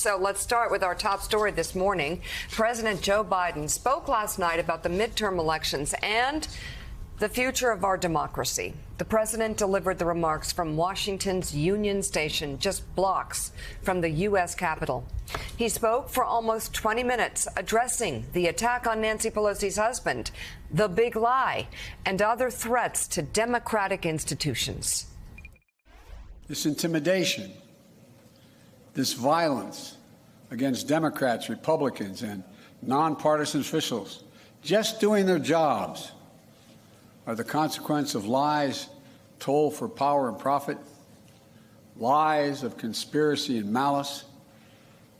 So let's start with our top story this morning. President Joe Biden spoke last night about the midterm elections and the future of our democracy. The president delivered the remarks from Washington's Union Station, just blocks from the U.S. Capitol. He spoke for almost 20 minutes, addressing the attack on Nancy Pelosi's husband, the big lie, and other threats to democratic institutions. This intimidation, this violence against Democrats, Republicans, and nonpartisan officials just doing their jobs are the consequence of lies told for power and profit, lies of conspiracy and malice,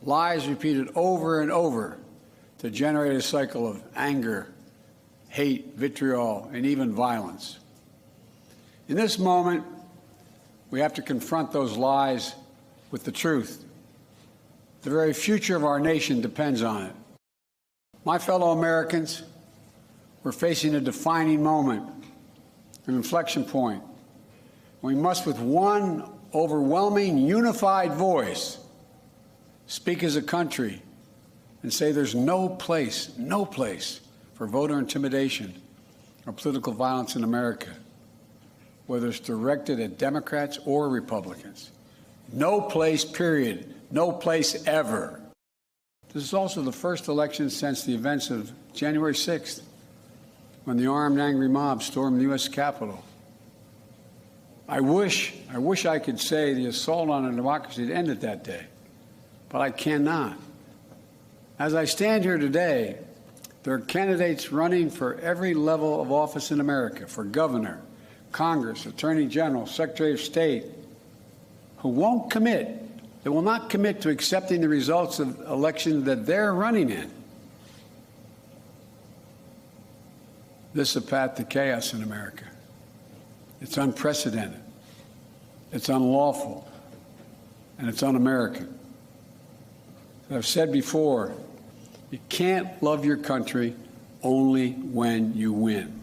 lies repeated over and over to generate a cycle of anger, hate, vitriol, and even violence. In this moment, we have to confront those lies with the truth. The very future of our nation depends on it. My fellow Americans, we're facing a defining moment, an inflection point. We must, with one overwhelming, unified voice, speak as a country and say there's no place for voter intimidation or political violence in America, whether it's directed at Democrats or Republicans. No place, period. No place ever. This is also the first election since the events of January 6th, when the armed, angry mob stormed the U.S. Capitol. I wish I could say the assault on our democracy had ended that day, but I cannot. As I stand here today, there are candidates running for every level of office in America, for governor, Congress, Attorney General, Secretary of State, who won't commit. They will not commit to accepting the results of elections that they're running in. This is a path to chaos in America. It's unprecedented. It's unlawful. And it's un-American. As I've said before, you can't love your country only when you win.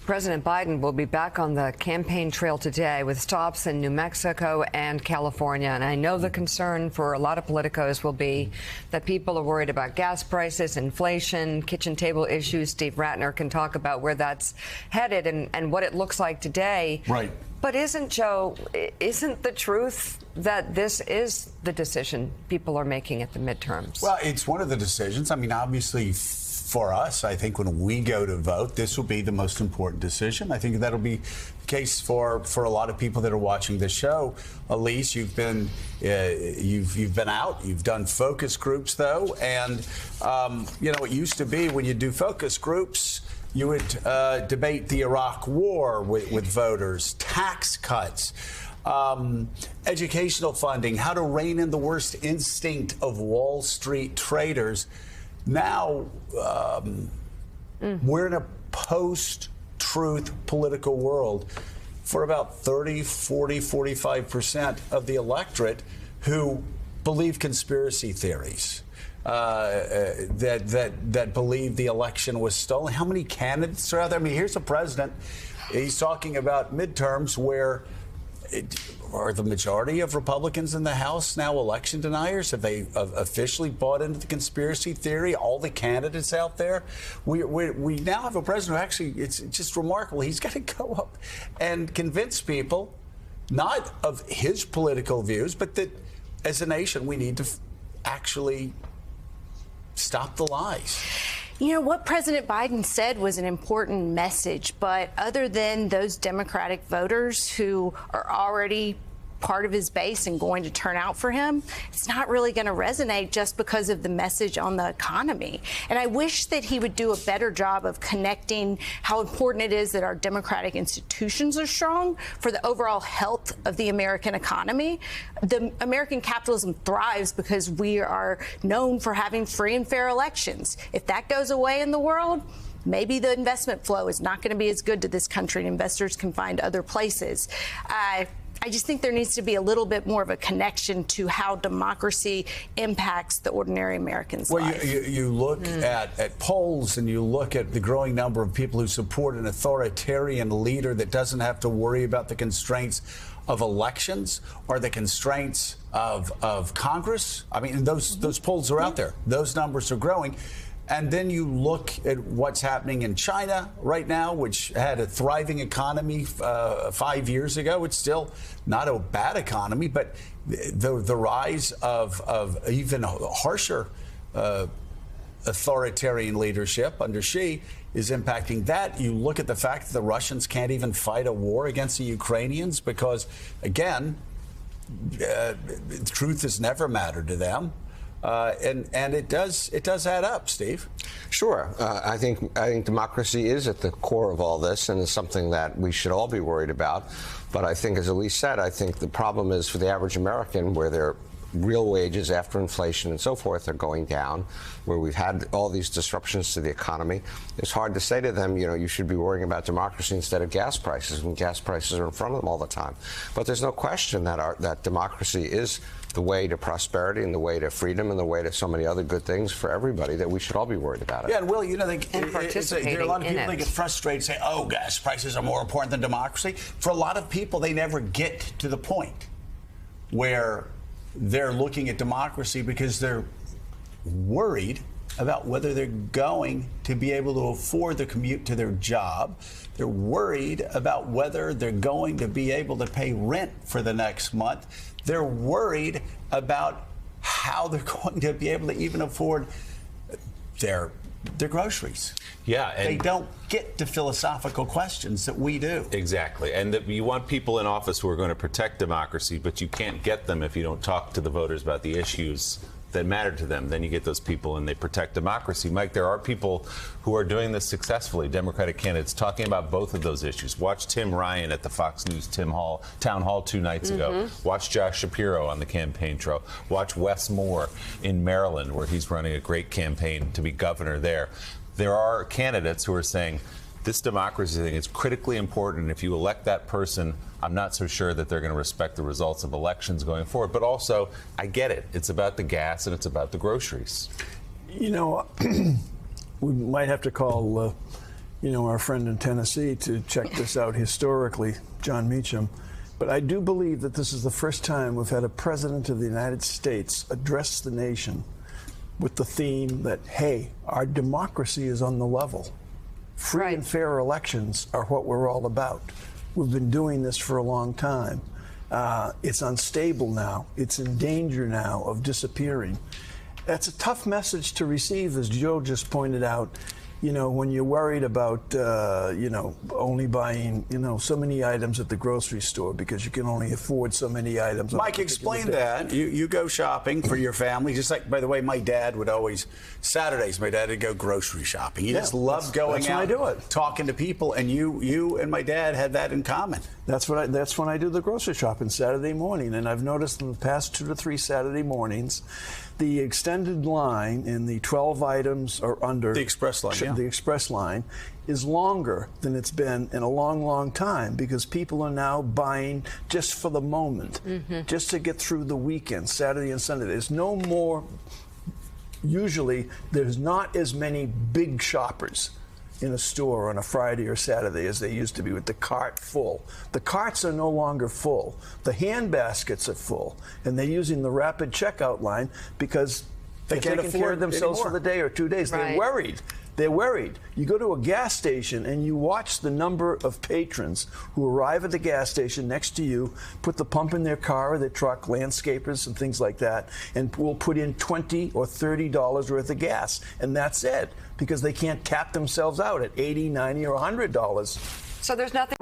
President Biden will be back on the campaign trail today with stops in New Mexico and California. And I know the concern for a lot of politicos will be that people are worried about gas prices, inflation, kitchen table issues. Steve Ratner can talk about where that's headed and what it looks like today. Right. But isn't the truth that this is the decision people are making at the midterms? Well, it's one of the decisions. I mean, obviously, for us, I think when we go to vote, this will be the most important decision. I think that'll be the case for a lot of people that are watching this show. Elise, you've been out. You've done focus groups, though, and it used to be when you do focus groups, you would debate the Iraq War with voters, tax cuts, educational funding, how to rein in the worst instinct of Wall Street traders. Now, we're in a post-truth political world for about 30, 40, 45% of the electorate who believe conspiracy theories, that believe the election was stolen. How many candidates are out there? I mean, here's a president. He's talking about midterms where are the majority of Republicans in the House now election deniers? Have they officially bought into the conspiracy theory? All the candidates out there? We now have a president who actually, it's just remarkable. He's got to go up and convince people, not of his political views, but that as a nation, we need to actually stop the lies. You know, what President Biden said was an important message, but other than those Democratic voters who are already part of his base and going to turn out for him, it's not really going to resonate just because of the message on the economy. And I wish that he would do a better job of connecting how important it is that our democratic institutions are strong for the overall health of the American economy. The American capitalism thrives because we are known for having free and fair elections. If that goes away in the world, maybe the investment flow is not going to be as good to this country and investors can find other places. I just think there needs to be a little bit more of a connection to how democracy impacts the ordinary American's life. Well, you look at polls and you look at the growing number of people who support an authoritarian leader that doesn't have to worry about the constraints of elections or the constraints of Congress? I mean, those polls are out there. Those numbers are growing. And then you look at what's happening in China right now, which had a thriving economy 5 years ago. It's still not a bad economy, but the rise of even harsher authoritarian leadership under Xi is impacting that. You look at the fact that the Russians can't even fight a war against the Ukrainians because, again, truth has never mattered to them. And it does add up, Steve. Sure. I think democracy is at the core of all this, and is something that we should all be worried about. But I think, as Elise said, I think the problem is for the average American, where their real wages after inflation and so forth are going down, where we've had all these disruptions to the economy. It's hard to say to them, you know, you should be worrying about democracy instead of gas prices, when gas prices are in front of them all the time. But there's no question that democracy is the way to prosperity and the way to freedom and the way to so many other good things for everybody, that we should all be worried about it. Yeah, and Will, you know, there are a lot of people that get frustrated and say, oh, gas prices are more important than democracy. For a lot of people, they never get to the point where they're looking at democracy because they're worried about whether they're going to be able to afford the commute to their job. They're worried about whether they're going to be able to pay rent for the next month. They're worried about how they're going to be able to even afford their groceries. Yeah, and they don't get to philosophical questions that we do. Exactly. And you want people in office who are going to protect democracy, but you can't get them if you don't talk to the voters about the issues that matter to them. Then you get those people and they protect democracy. Mike, there are people who are doing this successfully, Democratic candidates, talking about both of those issues. Watch Tim Ryan at the Fox News Town Hall 2 nights ago. Watch Josh Shapiro on the campaign trail. Watch Wes Moore in Maryland, where he's running a great campaign to be governor there. There are candidates who are saying this democracy thing is critically important, and if you elect that person, I'm not so sure that they're going to respect the results of elections going forward. But also, I get it. It's about the gas and it's about the groceries. You know, we might have to call, our friend in Tennessee to check this out historically, John Meacham. But I do believe that this is the first time we've had a president of the United States address the nation with the theme that, hey, our democracy is on the level. Free and fair elections are what we're all about. We've been doing this for a long time. It's unstable now. It's in danger now of disappearing. That's a tough message to receive, as Joe just pointed out. You know, when you're worried about, only buying, so many items at the grocery store because you can only afford so many items. Mike, explain that. You go shopping for your family. Just like, by the way, my dad would always, Saturdays, my dad would go grocery shopping. He just loved going out, when I do it. Talking to people, and you and my dad had that in common. That's when I do the grocery shopping, Saturday morning. And I've noticed in the past 2 to 3 Saturday mornings, the extended line in the 12 items or under the express line, the express line is longer than it's been in a long, long time, because people are now buying just for the moment, just to get through the weekend, Saturday and Sunday. There's no more. Usually, there's not as many big shoppers in a store on a Friday or Saturday as they used to be, with the cart full. The carts are no longer full. The hand baskets are full, and they're using the rapid checkout line because they're taking care of themselves for the day or 2 days. They're worried. They're worried. You go to a gas station and you watch the number of patrons who arrive at the gas station next to you, put the pump in their car or their truck, landscapers and things like that, and will put in $20 or $30 worth of gas. And that's it, because they can't tap themselves out at $80, $90, or $100. So there's nothing.